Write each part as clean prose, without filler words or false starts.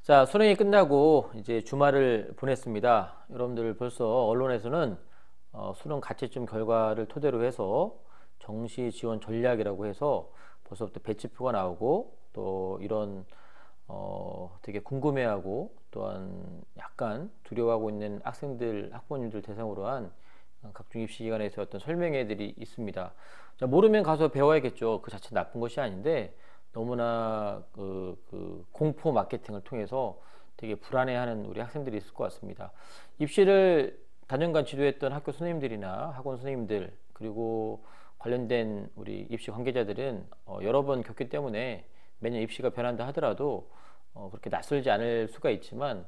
자, 수능이 끝나고 이제 주말을 보냈습니다. 여러분들 벌써 언론에서는 수능 가채점 결과를 토대로 해서 정시 지원 전략이라고 해서 벌써부터 배치표가 나오고 또 이런 되게 궁금해하고 또한 약간 두려워하고 있는 학생들, 학부모님들 대상으로 한 각종 입시 기관에서 어떤 설명회들이 있습니다. 자, 모르면 가서 배워야겠죠. 그 자체 나쁜 것이 아닌데 너무나 공포 마케팅을 통해서 되게 불안해하는 우리 학생들이 있을 것 같습니다. 입시를 단연간 지도했던 학교 선생님들이나 학원 선생님들 그리고 관련된 우리 입시 관계자들은 여러 번 겪기 때문에 매년 입시가 변한다 하더라도 그렇게 낯설지 않을 수가 있지만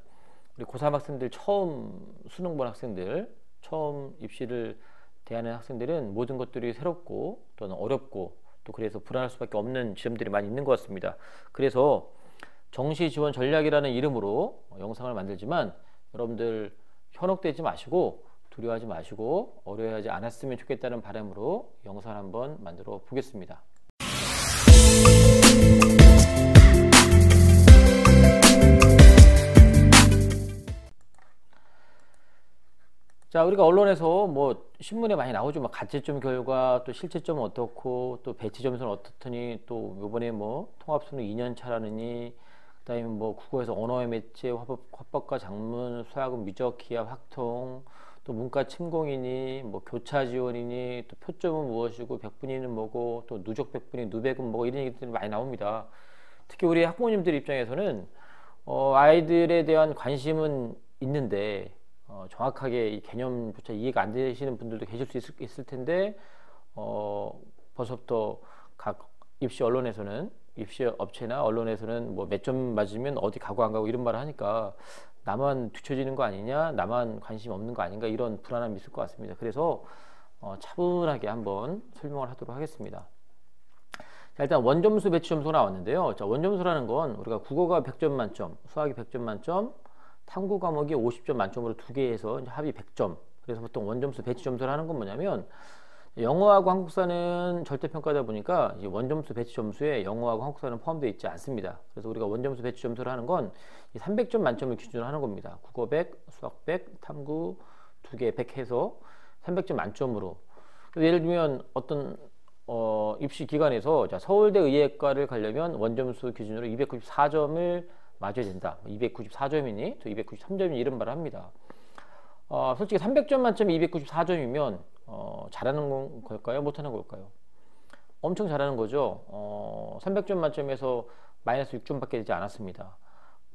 우리 고3 학생들 처음 수능 본 학생들 처음 입시를 대하는 학생들은 모든 것들이 새롭고 또는 어렵고 또 그래서 불안할 수밖에 없는 지점들이 많이 있는 것 같습니다. 그래서 정시 지원 전략이라는 이름으로 영상을 만들지만 여러분들 현혹되지 마시고 두려워하지 마시고 어려워하지 않았으면 좋겠다는 바람으로 영상을 한번 만들어 보겠습니다. 자, 우리가 언론에서 뭐 신문에 많이 나오죠. 막 가채점 결과 또 실제점은 어떻고 또 배치 점수는 어떻더니 또 요번에 뭐 통합수능 2년 차라느니 그다음에 뭐 국어에서 언어의 매체 화법과 작문 수학은 미적 기하 확통 또 문과 침공이니 뭐 교차 지원이니 또 표점은 무엇이고 백분위는 뭐고 또 누적 백분위 누백은 뭐고 이런 얘기들이 많이 나옵니다. 특히 우리 학부모님들 입장에서는 아이들에 대한 관심은 있는데 정확하게 이 개념조차 이해가 안 되시는 분들도 계실 수 있을 텐데 벌써부터 각 입시 언론에서는 입시 업체나 언론에서는 뭐 몇 점 맞으면 어디 가고 안 가고 이런 말을 하니까 나만 뒤처지는 거 아니냐, 나만 관심 없는 거 아닌가 이런 불안함이 있을 것 같습니다. 그래서 차분하게 한번 설명을 하도록 하겠습니다. 자, 일단 원점수 배치 점수가 나왔는데요. 자, 원점수라는 건 우리가 국어가 100점 만점, 수학이 100점 만점, 탐구 과목이 50점 만점으로 두 개 해서 합이 100점. 그래서 보통 원점수 배치 점수를 하는 건 뭐냐면 영어하고 한국사는 절대평가다 보니까 원점수 배치 점수에 영어하고 한국사는 포함되어 있지 않습니다. 그래서 우리가 원점수 배치 점수를 하는 건 300점 만점을 기준으로 하는 겁니다. 국어 100, 수학 100, 탐구 두 개 100 해서 300점 만점으로. 예를 들면 어떤 입시 기관에서 자, 서울대 의예과를 가려면 원점수 기준으로 294점을 맞아야 된다. 294점이니 또 293점이니 이런 말을 합니다. 솔직히 300점 만점에 294점이면 잘하는 걸까요? 못하는 걸까요? 엄청 잘하는 거죠. 300점 만점에서 마이너스 6점밖에 되지 않았습니다.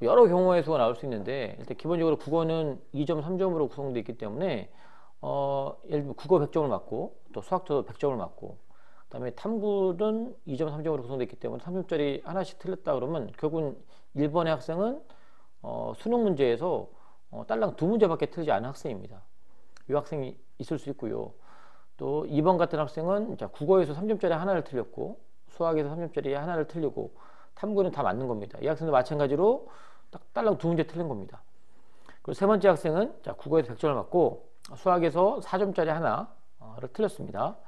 여러 경우의 수가 나올 수 있는데 일단 기본적으로 국어는 2점, 3점으로 구성되어 있기 때문에 예를 들면 국어 100점을 맞고 또 수학도 100점을 맞고 그다음에 탐구는 2점, 3점으로 구성되어 있기 때문에 3점짜리 하나씩 틀렸다 그러면 결국은 1번의 학생은 수능 문제에서 딸랑 2문제밖에 틀리지 않은 학생입니다. 이 학생이 있을 수 있고요. 또 2번 같은 학생은 자, 국어에서 3점짜리 하나를 틀렸고 수학에서 3점짜리 하나를 틀리고 탐구는 다 맞는 겁니다. 이 학생도 마찬가지로 딱 딸랑 2문제 틀린 겁니다. 그리고 세 번째 학생은 자, 국어에서 100점을 맞고 수학에서 4점짜리 하나를 틀렸습니다.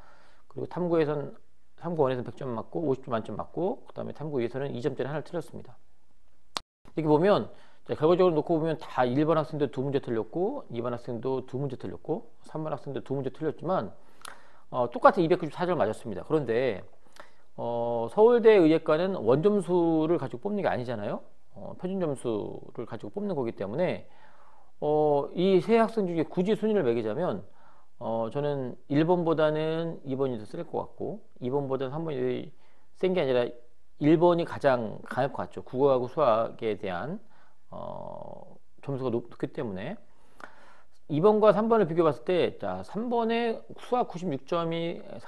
그리고 탐구에서는 탐구원에서는 100점 맞고 50점 만점 맞고 그 다음에 탐구2에서는 2점짜리 하나를 틀렸습니다. 이렇게 보면 자, 결과적으로 놓고 보면 다 1번 학생도 2문제 틀렸고 2번 학생도 2문제 틀렸고 3번 학생도 2문제 틀렸지만 똑같은 294점을 맞았습니다. 그런데 서울대 의예과는 원점수를 가지고 뽑는 게 아니잖아요. 표준점수를 가지고 뽑는 거기 때문에 이 세 학생 중에 굳이 순위를 매기자면 저는 1번보다는 2번이 더 쓸 것 같고 2번보다는 3번이 센 게 아니라 1번이 가장 강할 것 같죠. 국어하고 수학에 대한 점수가 높기 때문에 2번과 3번을 비교해 봤을 때 자, 3번의 수학 96점이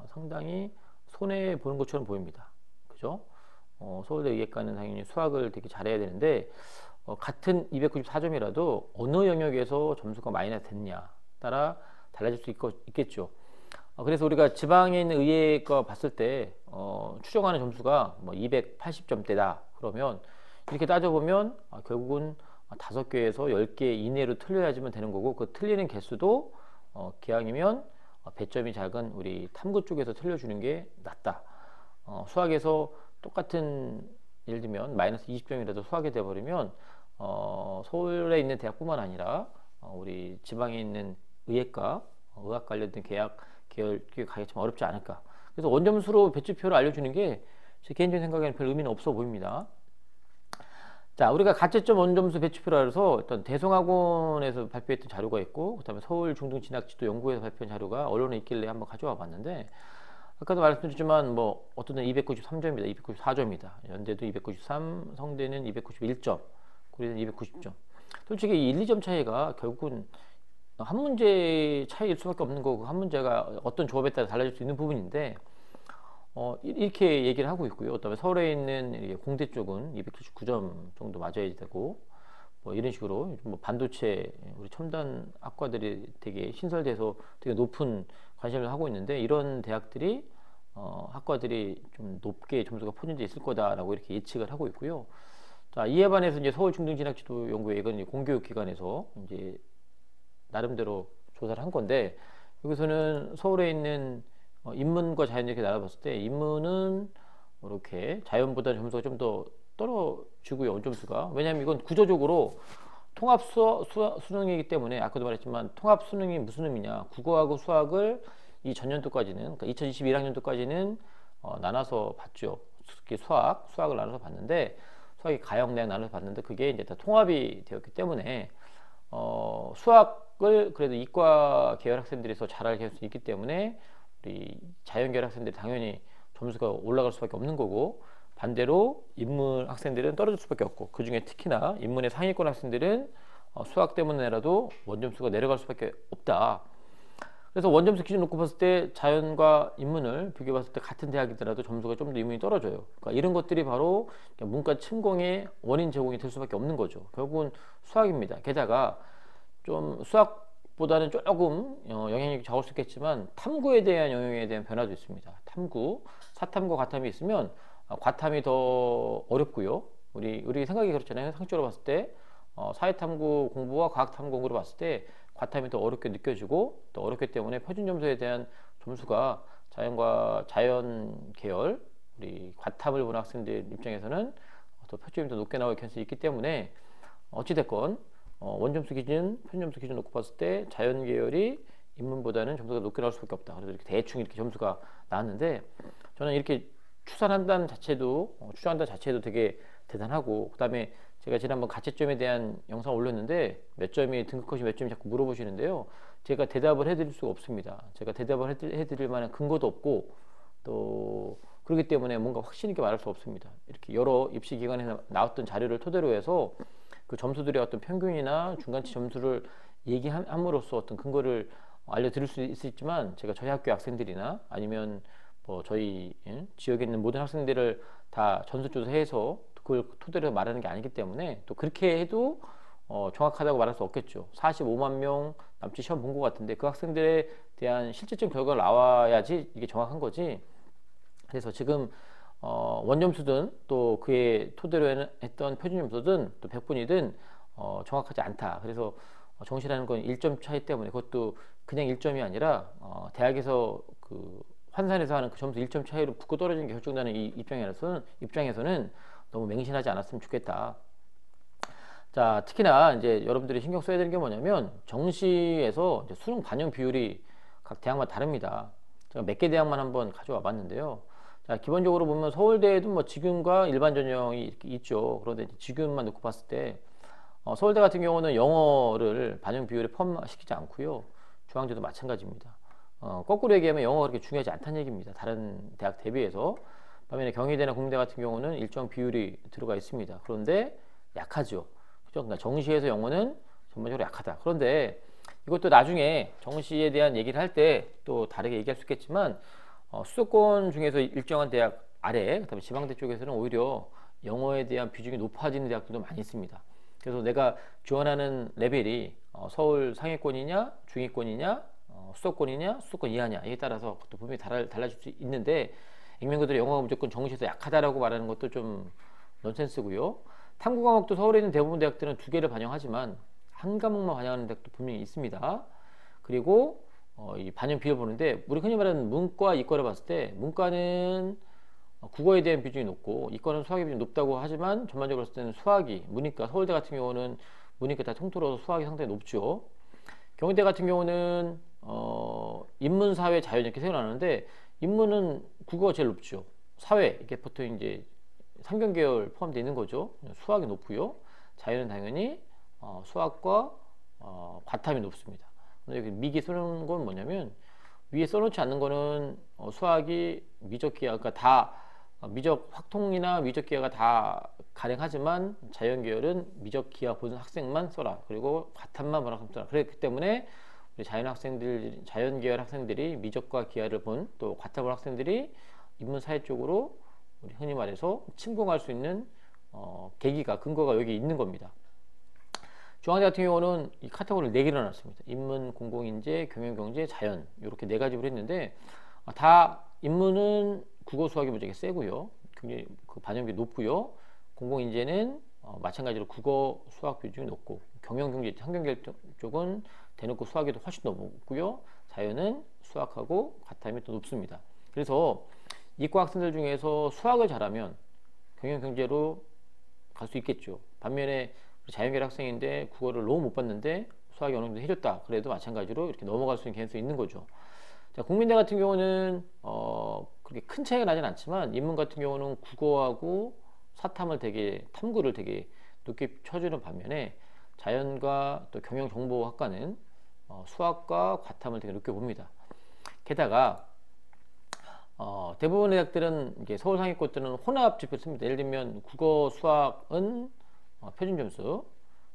상당히 손해 보는 것처럼 보입니다. 그죠? 서울대 의예과는 당연히 수학을 되게 잘해야 되는데 같은 294점이라도 어느 영역에서 점수가 마이너스 됐냐 따라 달라질 수 있겠죠. 그래서 우리가 지방에 있는 의예과 봤을 때 추정하는 점수가 뭐 280점대다 그러면 이렇게 따져보면 결국은 5개에서 10개 이내로 틀려야지만 되는 거고 그 틀리는 개수도 기왕이면 배점이 작은 우리 탐구 쪽에서 틀려주는 게 낫다. 수학에서 똑같은 예를 들면 마이너스 20점이라도 수학이 돼버리면 서울에 있는 대학뿐만 아니라 우리 지방에 있는 의예과, 의학 관련된 계열 가기 좀 어렵지 않을까. 그래서 원점수로 배치표를 알려주는 게 제 개인적인 생각에는 별 의미는 없어 보입니다. 자, 우리가 가채점 원점수 배치표라 해서 어떤 대성학원에서 발표했던 자료가 있고, 그다음에 서울 중등진학지도 연구에서 발표한 자료가 언론에 있길래 한번 가져와 봤는데, 아까도 말씀드렸지만 뭐 어떤 데는 293점이다, 294점이다, 연대도 293, 성대는 291점, 고려는 290점. 솔직히 1, 2점 차이가 결국은 한 문제 차이일 수밖에 없는 거고, 한 문제가 어떤 조합에 따라 달라질 수 있는 부분인데, 이렇게 얘기를 하고 있고요. 그다음에 서울에 있는 공대 쪽은 279점 정도 맞아야 되고, 뭐 이런 식으로 뭐 반도체 우리 첨단 학과들이 되게 신설돼서 되게 높은 관심을 하고 있는데, 이런 대학들이 학과들이 좀 높게 점수가 포진돼 있을 거다라고 이렇게 예측을 하고 있고요. 자, 이에 반해서 이제 서울중등진학지도연구회, 이건 공교육기관에서 이제 나름대로 조사를 한 건데, 여기서는 서울에 있는 인문과 자연 이렇게 나눠봤을 때, 인문은 이렇게 자연보다 점수가 좀 더 떨어지고요, 원점수가. 왜냐하면 이건 구조적으로 통합 수능이기 때문에, 아까도 말했지만 통합 수능이 무슨 의미냐, 국어하고 수학을 이 전년도까지는, 그러니까 2021학년도까지는 나눠서 봤죠. 특히 수학을 나눠서 봤는데, 수학이 가형대학 나눠서 봤는데, 그게 이제 다 통합이 되었기 때문에 수학을 그래도 이과 계열 학생들이 더 잘할 수 있기 때문에 우리 자연계열 학생들이 당연히 점수가 올라갈 수밖에 없는 거고, 반대로 인문 학생들은 떨어질 수밖에 없고, 그 중에 특히나 인문의 상위권 학생들은 수학 때문에라도 원점수가 내려갈 수밖에 없다. 그래서 원점수 기준 놓고 봤을 때 자연과 인문을 비교해 봤을 때 같은 대학이더라도 점수가 좀 더 인문이 떨어져요. 그러니까 이런 것들이 바로 문과 침공의 원인 제공이 될 수밖에 없는 거죠. 결국은 수학입니다. 게다가 좀 수학보다는 조금 영향력이 적을 수 있겠지만, 탐구에 대한 영역에 대한 변화도 있습니다. 탐구, 사탐과 과탐이 있으면 과탐이 더 어렵고요. 우리 생각이 그렇잖아요. 상식적으로 봤을 때 사회탐구 공부와 과학탐구 공부를 봤을 때 과탐이 더 어렵게 느껴지고, 더 어렵기 때문에 표준 점수에 대한 점수가 자연 계열 우리 과탐을 보는 학생들 입장에서는 더 표준점이 더 높게 나올 가능성이 있기 때문에, 어찌됐건 원점수 기준, 표준 점수 기준 놓고 봤을 때 자연 계열이 인문보다는 점수가 높게 나올 수밖에 없다. 그래서 이렇게 대충 이렇게 점수가 나왔는데, 저는 이렇게 추산한다는 자체도 되게 대단하고, 그다음에 제가 지난번 가채점에 대한 영상 올렸는데 몇 점이 등급컷이 몇 점이 자꾸 물어보시는데요. 제가 대답을 해드릴 수가 없습니다. 제가 대답을 해드릴 만한 근거도 없고, 또 그렇기 때문에 뭔가 확신 있게 말할 수 없습니다. 이렇게 여러 입시기관에서 나왔던 자료를 토대로 해서 그 점수들의 어떤 평균이나 중간치 점수를 얘기함으로써 어떤 근거를 알려드릴 수 있지만, 제가 저희 학교 학생들이나 아니면 뭐 저희 지역에 있는 모든 학생들을 다 전수조사해서 그걸 토대로 말하는 게 아니기 때문에, 또 그렇게 해도 정확하다고 말할 수 없겠죠. 45만 명 남짓 시험 본 것 같은데, 그 학생들에 대한 실질적 결과가 나와야지 이게 정확한 거지. 그래서 지금 원점수든 또 그의 토대로 했던 표준점수든 또 100분이든 정확하지 않다. 그래서 정시라는 건 1점 차이 때문에, 그것도 그냥 1점이 아니라 대학에서 그 환산해서 하는 그 점수 1점 차이로 붙고 떨어지는 게 결정나는 이 입장에서는 너무 맹신하지 않았으면 좋겠다. 자, 특히나 이제 여러분들이 신경 써야 되는 게 뭐냐면, 정시에서 이제 수능 반영 비율이 각 대학마다 다릅니다. 제가 몇 개 대학만 한번 가져와 봤는데요. 자, 기본적으로 보면 서울대에도 뭐 지균과 일반 전형이 이렇게 있죠. 그런데 지균만 놓고 봤을 때 서울대 같은 경우는 영어를 반영 비율에 포함시키지 않고요. 중앙대도 마찬가지입니다. 거꾸로 얘기하면 영어가 그렇게 중요하지 않다는 얘기입니다. 다른 대학 대비해서. 반면에 경희대나 공대 같은 경우는 일정 비율이 들어가 있습니다. 그런데 약하죠. 그죠? 그러니까 정시에서 영어는 전반적으로 약하다. 그런데 이것도 나중에 정시에 대한 얘기를 할 때 또 다르게 얘기할 수 있겠지만, 수도권 중에서 일정한 대학 아래, 그다음에 지방대 쪽에서는 오히려 영어에 대한 비중이 높아지는 대학들도 많이 있습니다. 그래서 내가 지원하는 레벨이 서울 상위권이냐, 중위권이냐, 수도권이냐, 수도권 이하냐, 이에 따라서 그것도 분명히 달라질 수 있는데, 익명그들이 영어가 무조건 정시에서 약하다라고 말하는 것도 좀 넌센스고요. 탐구 과목도 서울에 있는 대부분 대학들은 2개를 반영하지만 한 과목만 반영하는 대학도 분명히 있습니다. 그리고 이 반영 비율 보는데, 우리 흔히 말하는 문과, 이과를 봤을 때 문과는 국어에 대한 비중이 높고 이과는 수학의 비중이 높다고 하지만 전반적으로 봤을 때는 수학이 문이과, 서울대 같은 경우는 문이과 다 통틀어서 수학이 상당히 높죠. 경희대 같은 경우는 인문, 사회, 자연 이렇게 생각나는데 인문은 국어가 제일 높죠. 사회 이게 보통 이제 상경계열 포함되어 있는 거죠. 수학이 높고요. 자연은 당연히 수학과 과탐이 높습니다. 여기 미기 쓰는 건 뭐냐면 위에 써놓지 않는 거는 수학이 미적기하, 그러니까 다 미적 확통이나 미적기하가 다 가능하지만 자연계열은 미적기하 본 학생만 써라. 그리고 과탐만 본 학생 써라. 그렇기 때문에 우리 자연계열 학생들이 미적과 기하를 본 또 과탐 본 학생들이 인문사회 쪽으로 우리 흔히 말해서 침공할 수 있는 계기가 근거가 여기 있는 겁니다. 중앙대 같은 경우는 이 카테고리를 4개로 나눴습니다. 인문, 공공인재, 경영경제, 자연 이렇게 4가지로 했는데 다 인문은 국어 수학이 무지하게 세고요. 굉장히 그 반영비 높고요. 공공인재는 마찬가지로 국어 수학 비중이 높고 경영경제, 환경계열 쪽은 대놓고 수학이 더 훨씬 더 높고요. 자연은 수학하고 과탐이 더 높습니다. 그래서 이과 학생들 중에서 수학을 잘하면 경영경제로 갈 수 있겠죠. 반면에 자연계열 학생인데 국어를 너무 못 봤는데 수학이 어느 정도 해줬다. 그래도 마찬가지로 이렇게 넘어갈 수 있는 개연성이 있는 거죠. 자, 국민대 같은 경우는 그렇게 큰 차이가 나진 않지만 인문 같은 경우는 국어하고 사탐을 탐구를 되게 높게 쳐주는 반면에 자연과 또 경영정보학과는 수학과 과탐을 되게 높게 봅니다. 게다가 대부분의 대학들은 이게 서울 상위권들은 혼합 지표를 씁니다. 예를 들면 국어 수학은 표준 점수,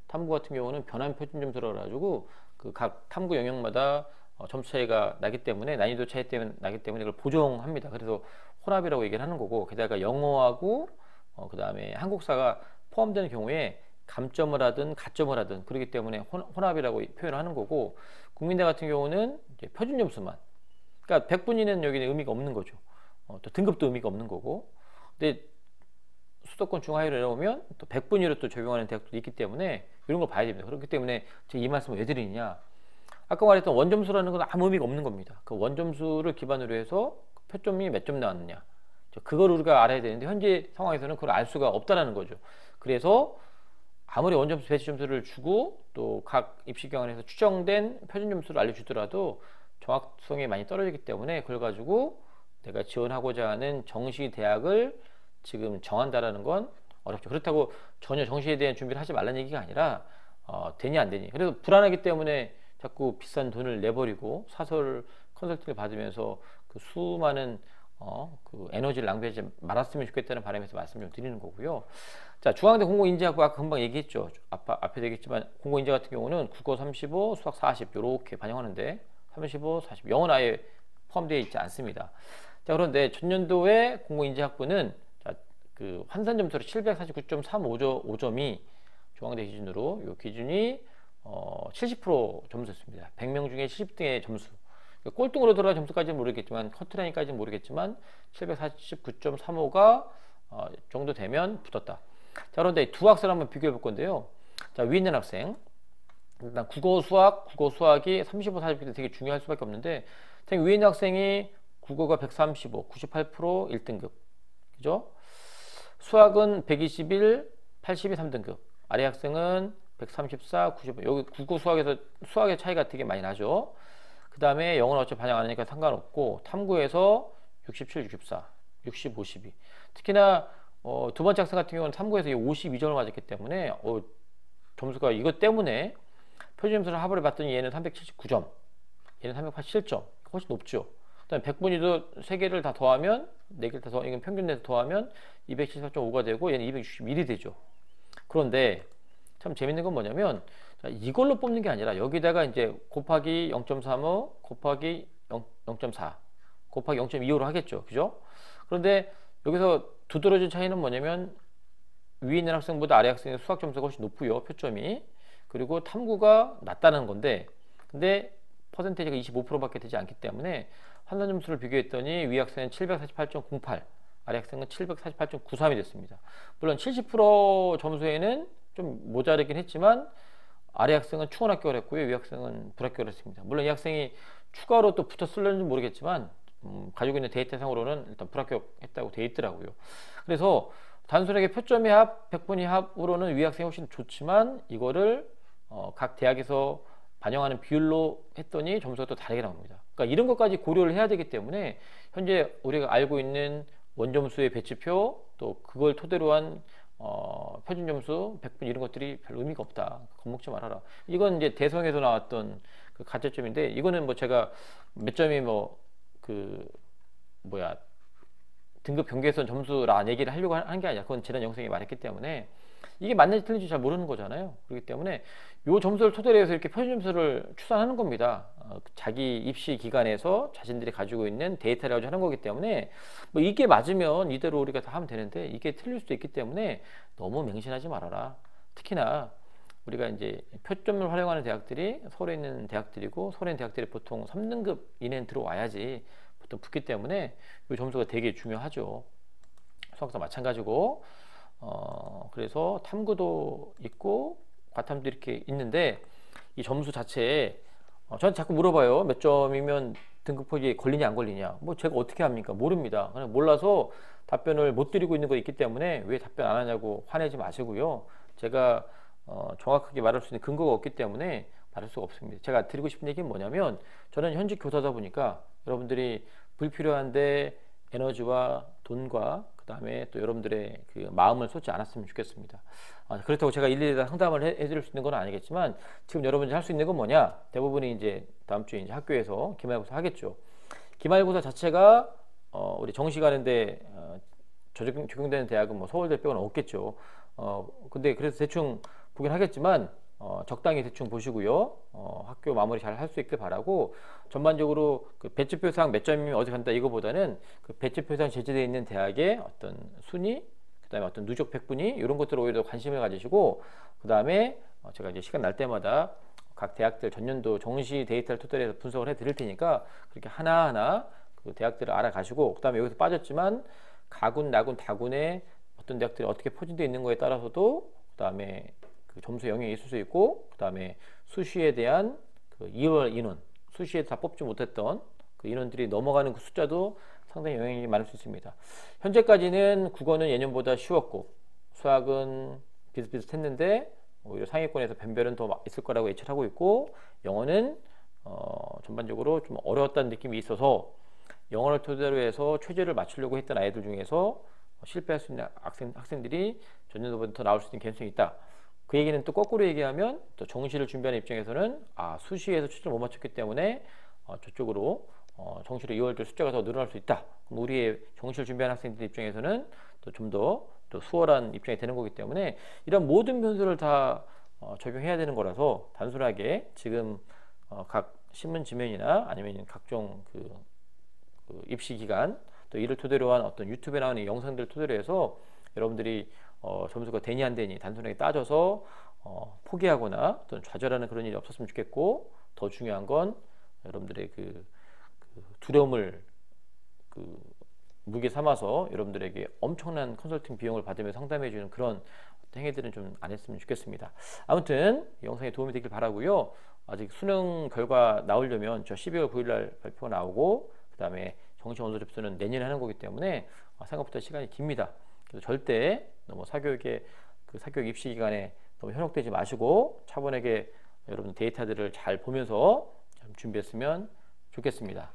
탐구 같은 경우는 변환 표준 점수라고 해가지고 그 각 탐구 영역마다 점수 차이가 나기 때문에 난이도 차이 때문에 나기 때문에 이걸 보정합니다. 그래서 혼합이라고 얘기를 하는 거고 게다가 영어하고 그 다음에 한국사가 포함되는 경우에 감점을 하든 가점을 하든 그렇기 때문에 혼합이라고 표현을 하는 거고 국민대 같은 경우는 이제 표준 점수만 그러니까 100분 이내는 여기는 의미가 없는 거죠. 또 등급도 의미가 없는 거고 근데 수도권 중하위로 내려오면 또 100분위로 또 적용하는 대학도 있기 때문에 이런 걸 봐야 됩니다. 그렇기 때문에 제가 이 말씀을 왜 드리느냐 아까 말했던 원점수라는 건 아무 의미가 없는 겁니다. 그 원점수를 기반으로 해서 표점이 몇 점 나왔느냐 그걸 우리가 알아야 되는데 현재 상황에서는 그걸 알 수가 없다라는 거죠. 그래서 아무리 원점수 배치 점수를 주고 또 각 입시기관에서 추정된 표준 점수를 알려주더라도 정확성이 많이 떨어지기 때문에 그걸 가지고 내가 지원하고자 하는 정시 대학을 지금 정한다라는 건 어렵죠. 그렇다고 전혀 정시에 대한 준비를 하지 말라는 얘기가 아니라 되니 안 되니 그래서 불안하기 때문에 자꾸 비싼 돈을 내버리고 사설 컨설팅을 받으면서 그 수많은 그 에너지를 낭비하지 말았으면 좋겠다는 바람에서 말씀 좀 드리는 거고요. 자, 중앙대 공공인재학부 아까 금방 얘기했죠. 앞에도 얘기했지만 공공인재 같은 경우는 국어 35, 수학 40 이렇게 반영하는데 35, 40 영어는 아예 포함되어 있지 않습니다. 자, 그런데 전년도에 공공인재학부는 그 환산 점수로 749.35점이 중앙대 기준으로 이 기준이 70% 점수였습니다. 100명 중에 70등의 점수. 꼴등으로 들어갈 점수까지는 모르겠지만 커트라인까지는 모르겠지만 749.35가 정도 되면 붙었다. 자, 그런데 두 학생을 한번 비교해 볼 건데요. 자, 위에 있는 학생 일단 국어 수학이 35, 40이 되게 중요할 수밖에 없는데 위에 있는 학생이 국어가 135, 98% 1등급 그죠? 수학은 121, 82 3등급 아래 학생은 134, 95 여기 국어 수학에서 수학의 차이가 되게 많이 나죠. 그 다음에 영어는 어차피 반영 안 하니까 상관없고 탐구에서 67, 64, 60, 52 특히나 두 번째 학생 같은 경우는 탐구에서 52점을 맞았기 때문에 점수가 이것 때문에 표준 점수를 합을 봤더니 얘는 379점 얘는 387점 훨씬 높죠. 그 다음에 100분위도 3개를 다 더하면 4개를 다 더하면 이건 평균 내서 더하면 274.5가 되고 얘는 261이 되죠. 그런데 참 재밌는 건 뭐냐면 자, 이걸로 뽑는 게 아니라 여기다가 이제 곱하기 0.35 곱하기 0.4 곱하기 0.25로 하겠죠. 그죠? 그런데 여기서 두드러진 차이는 뭐냐면 위에 있는 학생보다 아래 학생의 수학 점수가 훨씬 높고요. 표점이. 그리고 탐구가 낮다는 건데 근데 퍼센테이지가 25%밖에 되지 않기 때문에 환산 점수를 비교했더니 위 학생은 748.08 아래 학생은 748.93이 됐습니다. 물론 70% 점수에는 좀 모자르긴 했지만 아래 학생은 충원 합격을 했고요. 위 학생은 불합격을 했습니다. 물론 이 학생이 추가로 또 붙었을는지 모르겠지만 가지고 있는 데이터상으로는 일단 불합격했다고 돼 있더라고요. 그래서 단순하게 표점의 합, 백분위 합으로는 위학생이 훨씬 좋지만 이거를 각 대학에서 반영하는 비율로 했더니 점수가 또 다르게 나옵니다. 그러니까 이런 것까지 고려를 해야 되기 때문에 현재 우리가 알고 있는 원점수의 배치표 또 그걸 토대로 한 표준 점수 100분 이런 것들이 별 의미가 없다. 겁먹지 말아라. 이건 이제 대성에서 나왔던 그 가채점인데 이거는 뭐 제가 몇 점이 뭐 그 뭐야 등급 경계선 점수라 얘기를 하려고 한 게 아니라 그건 지난 영상에 말했기 때문에 이게 맞는지 틀린지 잘 모르는 거잖아요. 그렇기 때문에 요 점수를 토대로 해서 이렇게 표준 점수를 추산하는 겁니다. 자기 입시 기관에서 자신들이 가지고 있는 데이터를 가지고 하는 거기 때문에 뭐 이게 맞으면 이대로 우리가 다 하면 되는데 이게 틀릴 수도 있기 때문에 너무 맹신하지 말아라. 특히나 우리가 이제 표점을 활용하는 대학들이 서울에 있는 대학들이고 서울에 있는 대학들이 보통 3등급 이내는 들어와야지 보통 붙기 때문에 이 점수가 되게 중요하죠. 수학도 마찬가지고 그래서 탐구도 있고 과탐도 이렇게 있는데 이 점수 자체에 저한테 자꾸 물어봐요. 몇 점이면 등급 포기에 걸리냐 안 걸리냐. 뭐 제가 어떻게 합니까? 모릅니다. 그냥 몰라서 답변을 못 드리고 있는 거 있기 때문에 왜 답변 안 하냐고 화내지 마시고요. 제가 정확하게 말할 수 있는 근거가 없기 때문에 말할 수가 없습니다. 제가 드리고 싶은 얘기는 뭐냐면 저는 현직 교사다 보니까 여러분들이 불필요한데 에너지와 돈과 그 다음에 또 여러분들의 그 마음을 쏟지 않았으면 좋겠습니다. 그렇다고 제가 일일이 다 상담을 해드릴 수 있는 건 아니겠지만 지금 여러분들이 할 수 있는 건 뭐냐? 대부분이 이제 다음 주에 이제 학교에서 기말고사 하겠죠. 기말고사 자체가 우리 정시가는데 적용되는 대학은 뭐 서울대 빼고는 없겠죠. 근데 그래서 대충 보긴 하겠지만 적당히 대충 보시고요. 학교 마무리 잘 할 수 있길 바라고 전반적으로 그 배치표상 몇 점이면 어디 간다 이거보다는 그 배치표상 제시되어 있는 대학의 어떤 순위 그 다음에 어떤 누적 백분위 이런 것들을 오히려 관심을 가지시고 그 다음에 제가 이제 시간 날 때마다 각 대학들 전년도 정시 데이터를 토대로 해서 분석을 해 드릴 테니까 그렇게 하나하나 그 대학들을 알아가시고 그 다음에 여기서 빠졌지만 가군, 나군, 다군에 어떤 대학들이 어떻게 포진되어 있는 거에 따라서도 그 다음에 그 점수 영향이 있을 수 있고 그 다음에 수시에 대한 그 2월 인원 수시에 다 뽑지 못했던 그 인원들이 넘어가는 그 숫자도 상당히 영향이 많을 수 있습니다. 현재까지는 국어는 예년보다 쉬웠고 수학은 비슷비슷했는데 오히려 상위권에서 변별은 더 있을 거라고 예측하고 있고 영어는 전반적으로 좀 어려웠다는 느낌이 있어서 영어를 토대로 해서 최저를 맞추려고 했던 아이들 중에서 실패할 수 있는 학생들이 전년도보다 더 나올 수 있는 개연성이 있다. 그 얘기는 또 거꾸로 얘기하면 또 정시를 준비하는 입장에서는 수시에서 최저를 못 맞췄기 때문에 저쪽으로 정시로 2월달 숫자가 더 늘어날 수 있다. 그럼 우리의 정시를 준비하는 학생들 입장에서는 또 좀 더 또 수월한 입장이 되는 거기 때문에 이런 모든 변수를 다 적용해야 되는 거라서 단순하게 지금 각 신문 지면이나 아니면 각종 그 입시 기간 또 이를 토대로 한 어떤 유튜브에 나오는 영상들 토대로 해서 여러분들이 점수가 되니 안 되니 단순하게 따져서 포기하거나 또는 좌절하는 그런 일이 없었으면 좋겠고 더 중요한 건 여러분들의 그 두려움을 무게 삼아서 여러분들에게 엄청난 컨설팅 비용을 받으며 상담해 주는 그런 행위들은 좀 안 했으면 좋겠습니다. 아무튼 이 영상에 도움이 되길 바라고요. 아직 수능 결과 나오려면 저 12월 9일날 발표가 나오고 그 다음에 정시 원서 접수는 내년에 하는 거기 때문에 생각보다 시간이 깁니다. 그래서 절대 너무 사교육의 그 사교육 입시 기간에 너무 현혹되지 마시고 차분하게 여러분 데이터들을 잘 보면서 준비했으면 좋겠습니다.